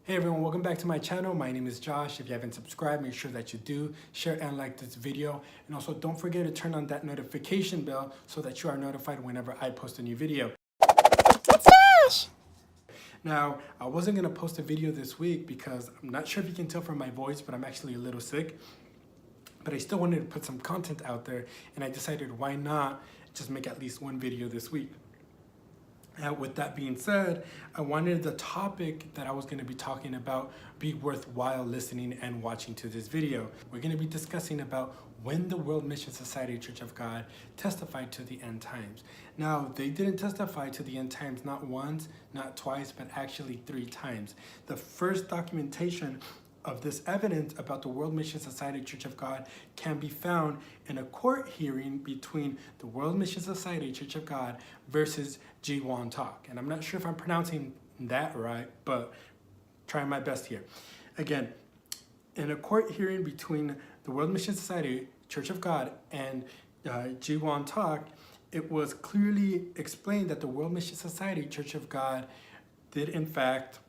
Hey everyone, welcome back to my channel. My name is Josh. If you haven't subscribed, make sure that you do. Share and like this video. And also don't forget to turn on that notification bell so that you are notified whenever I post a new video. Now, I wasn't going to post a video this week because I'm not sure if you can tell from my voice, but I'm actually a little sick. But I still wanted to put some content out there, and I decided why not just make at least one video this week. With that being said, I wanted the topic that I was going to be talking about be worthwhile listening and watching to this video. We're going to be discussing about when the World Mission Society Church of God testified to the end times. Now, they didn't testify to the end times not once, not twice, but actually 3 times. The first documentation of this evidence about the World Mission Society Church of God can be found in a court hearing between the World Mission Society Church of God versus Ji-Won Tak. And I'm not sure if I'm pronouncing that right, but trying my best here. Again, in a court hearing between the World Mission Society Church of God and Ji-Won Tak, it was clearly explained that the World Mission Society Church of God did in fact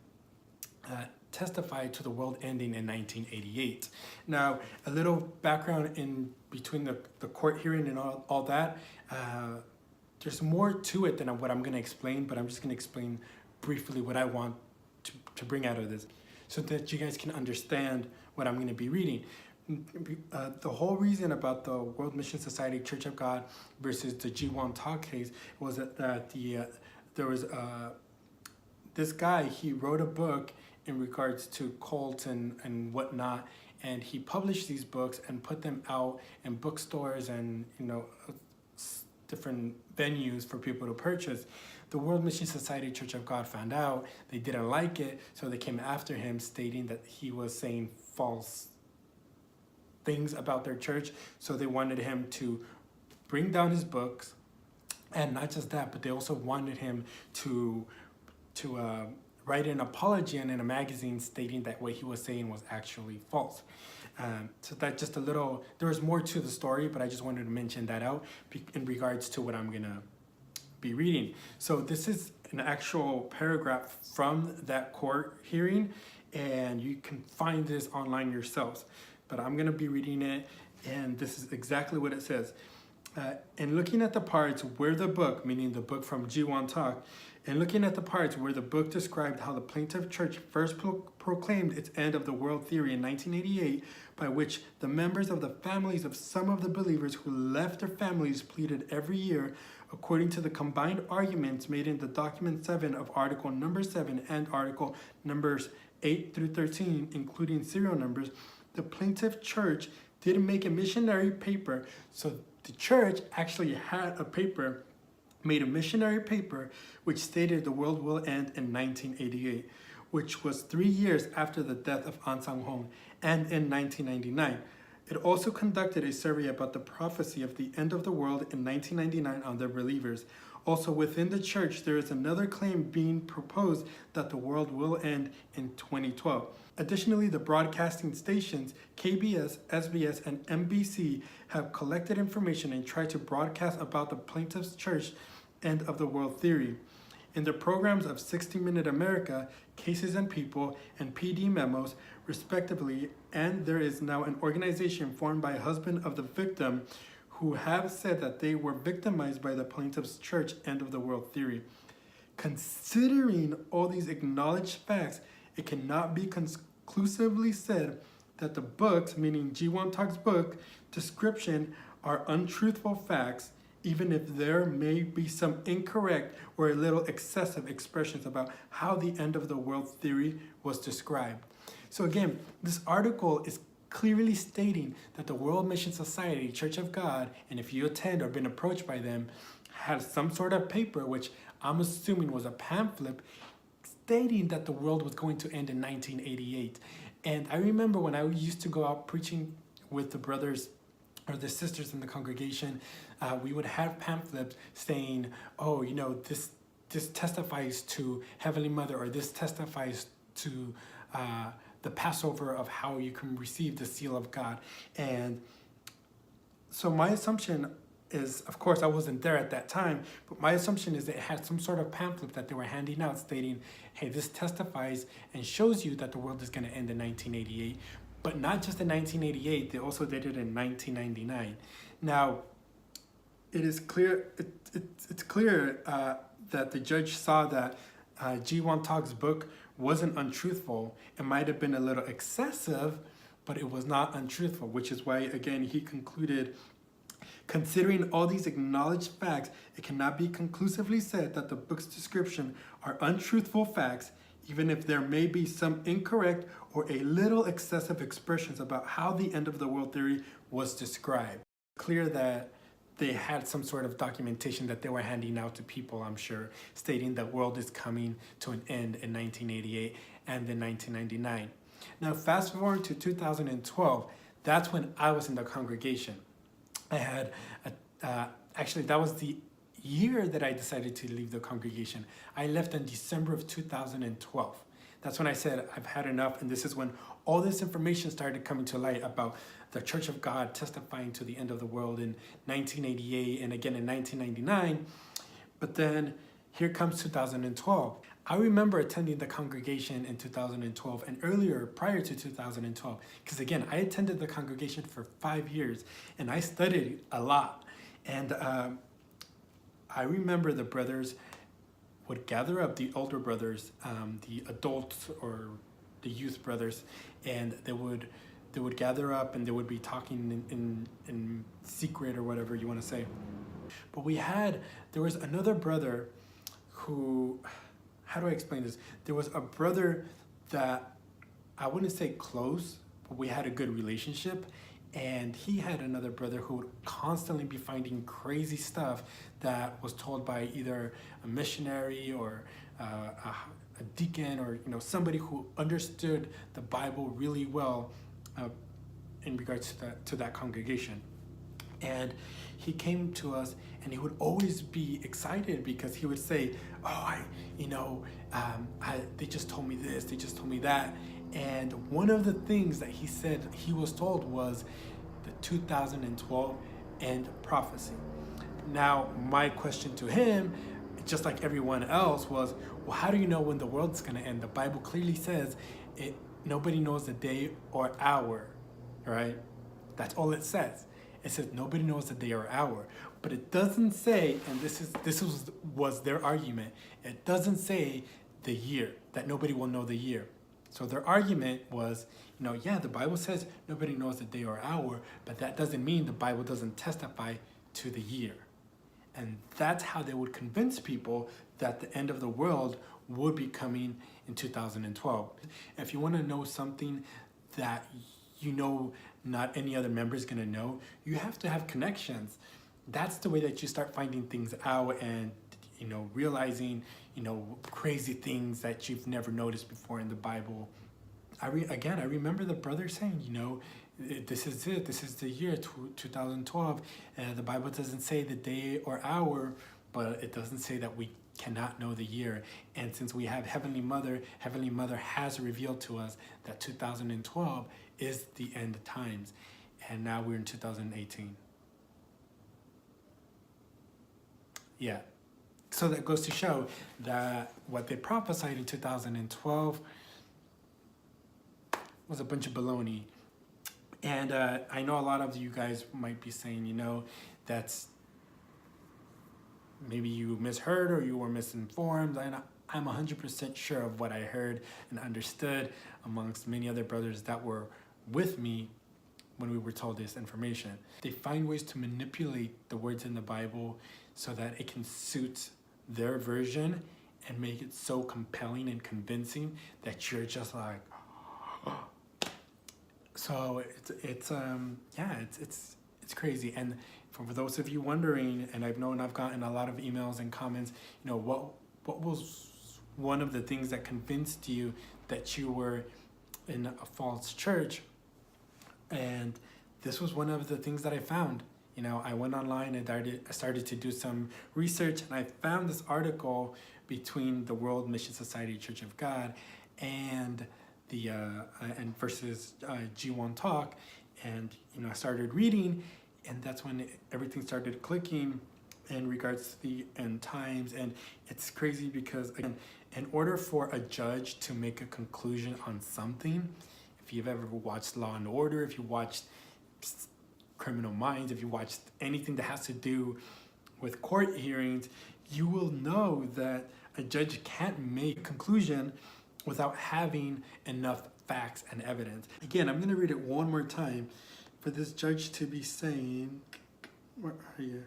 testified to the world ending in 1988. Now, a little background in between the court hearing and all that. There's more to it than what I'm going to explain, but I'm just going to explain briefly what I want to bring out of this so that you guys can understand what I'm going to be reading. The whole reason about the World Mission Society Church of God versus the Ji-Won Tak case was that there was this guy, he wrote a book in regards to cults and whatnot, and he published these books and put them out in bookstores and different venues for people to purchase. The World Mission Society Church of God found out, they didn't like it, so they came after him stating that he was saying false things about their church. So they wanted him to bring down his books, and not just that, but they also wanted him to write an apology in a magazine stating that what he was saying was actually false. So that just a little, there was more to the story, but I just wanted to mention that out in regards to what I'm gonna be reading. So this is an actual paragraph from that court hearing, and you can find this online yourselves, but I'm gonna be reading it, and this is exactly what it says. And looking at the parts where the book, meaning the book from Ji-Won Tak, and looking at the parts where the book described how the plaintiff church first proclaimed its end of the world theory in 1988, by which the members of the families of some of the believers who left their families pleaded every year, according to the combined arguments made in the document 7 of article number 7 and article numbers 8 through 13, including serial numbers, the plaintiff church didn't make a missionary paper. So the church actually had a paper, made a missionary paper, which stated the world will end in 1988, which was 3 years after the death of An Sang-hong, and in 1999. It also conducted a survey about the prophecy of the end of the world in 1999 on the believers. Also within the church, there is another claim being proposed that the world will end in 2012. Additionally, the broadcasting stations KBS, SBS, and MBC have collected information and tried to broadcast about the plaintiff's church end of the world theory. In the programs of 60 Minute America, Cases and People, and PD Memos, respectively, and there is now an organization formed by a husband of the victim who have said that they were victimized by the plaintiff's church end of the world theory. Considering all these acknowledged facts, it cannot be conclusively said that the books, meaning Ji-Won Tak's book, description are untruthful facts, even if there may be some incorrect or a little excessive expressions about how the end of the world theory was described. So again, this article is clearly stating that the World Mission Society Church of God, and if you attend or been approached by them, has some sort of paper, which I'm assuming was a pamphlet, stating that the world was going to end in 1988. And I remember when I used to go out preaching with the brothers or the sisters in the congregation, we would have pamphlets saying, oh, this testifies to Heavenly Mother, or this testifies to the Passover of how you can receive the seal of God. And so my assumption is, of course, I wasn't there at that time, but my assumption is that it had some sort of pamphlet that they were handing out stating, hey, this testifies and shows you that the world is going to end in 1988, but not just in 1988, they also did it in 1999. Now, it is clear, it's clear that the judge saw that G. Won Tok's book wasn't untruthful. It might have been a little excessive, but it was not untruthful, which is why, again, he concluded, considering all these acknowledged facts, it cannot be conclusively said that the book's description are untruthful facts, even if there may be some incorrect or a little excessive expressions about how the end of the world theory was described. Clear that they had some sort of documentation that they were handing out to people, I'm sure, stating that world is coming to an end in 1988 and in 1999. Now, fast forward to 2012, that's when I was in the congregation. I had, actually, that was the year that I decided to leave the congregation. I left in December of 2012. That's when I said, I've had enough, and this is when all this information started coming to light about the Church of God testifying to the end of the world in 1988 and again in 1999. But then here comes 2012. I remember attending the congregation in 2012 and earlier, prior to 2012, because again, I attended the congregation for 5 years and I studied a lot. And I remember the brothers would gather up, the older brothers, the adults or the youth brothers, and they would gather up and they would be talking in secret or whatever you want to say. But there was another brother who, how do I explain this? There was a brother that I wouldn't say close, but we had a good relationship. And he had another brother who would constantly be finding crazy stuff that was told by either a missionary or a deacon or somebody who understood the Bible really well in regards to that congregation. And he came to us and he would always be excited because he would say, oh, they just told me this, they just told me that. And one of the things that he said he was told was the 2012 end prophecy. Now, my question to him, just like everyone else, was, well, how do you know when the world's going to end? The Bible clearly says nobody knows the day or hour, right? That's all it says. It says nobody knows the day or hour, but it doesn't say, and this was their argument, it doesn't say the year, that nobody will know the year. So their argument was, yeah, the Bible says nobody knows the day or hour, but that doesn't mean the Bible doesn't testify to the year. And that's how they would convince people that the end of the world would be coming in 2012. If you want to know something that not any other member is going to know, you have to have connections. That's the way that you start finding things out and realizing crazy things that you've never noticed before in the Bible. I remember the brother saying, this is it, this is the year 2012. The Bible doesn't say the day or hour, but it doesn't say that we cannot know the year. And since we have Heavenly Mother has revealed to us that 2012 is the end times. And now we're in 2018. Yeah. So that goes to show that what they prophesied in 2012 was a bunch of baloney. And I know a lot of you guys might be saying, that's maybe you misheard or you were misinformed. And I'm 100% sure of what I heard and understood amongst many other brothers that were with me when we were told this information. They find ways to manipulate the words in the Bible so that it can suit their version and make it so compelling and convincing that you're just like, so it's crazy. And for those of you wondering, and I've gotten a lot of emails and comments, what was one of the things that convinced you that you were in a false church? And this was one of the things that I found. I went online and I started to do some research, and I found this article between the World Mission Society Church of God and versus G. Won Tok, and I started reading, And that's when everything started clicking in regards to the end times. And it's crazy because, again, in order for a judge to make a conclusion on something, if you've ever watched Law and Order, if you watched Criminal Minds, if you watched anything that has to do with court hearings, you will know that a judge can't make a conclusion without having enough facts and evidence. Again, I'm going to read it one more time for this judge to be saying, where are you?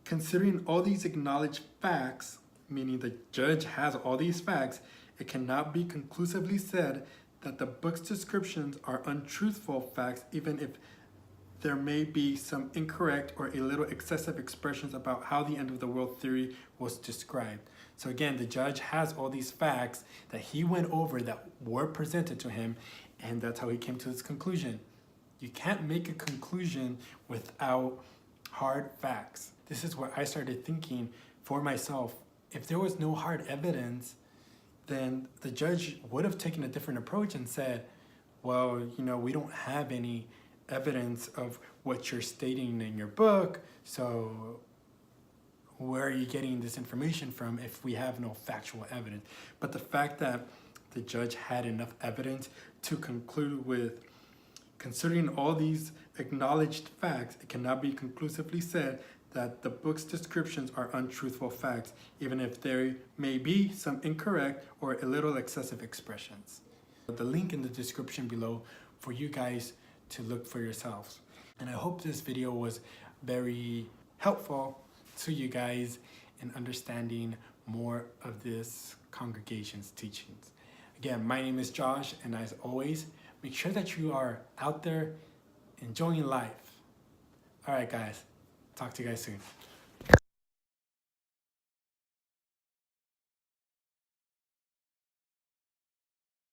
Considering all these acknowledged facts, meaning the judge has all these facts, it cannot be conclusively said that the book's descriptions are untruthful facts, even if there may be some incorrect or a little excessive expressions about how the end of the world theory was described. So again, the judge has all these facts that he went over that were presented to him, and that's how he came to his conclusion. You can't make a conclusion without hard facts. This is where I started thinking for myself, if there was no hard evidence, then the judge would have taken a different approach and said, well, we don't have any evidence of what you're stating in your book, so where are you getting this information from if we have no factual evidence? But the fact that the judge had enough evidence to conclude with, considering all these acknowledged facts, it cannot be conclusively said that the book's descriptions are untruthful facts, even if there may be some incorrect or a little excessive expressions. The link in the description below for you guys to look for yourselves. And I hope this video was very helpful to you guys in understanding more of this congregation's teachings. Again, my name is Josh, and as always, make sure that you are out there enjoying life. All right, guys. Talk to you guys soon.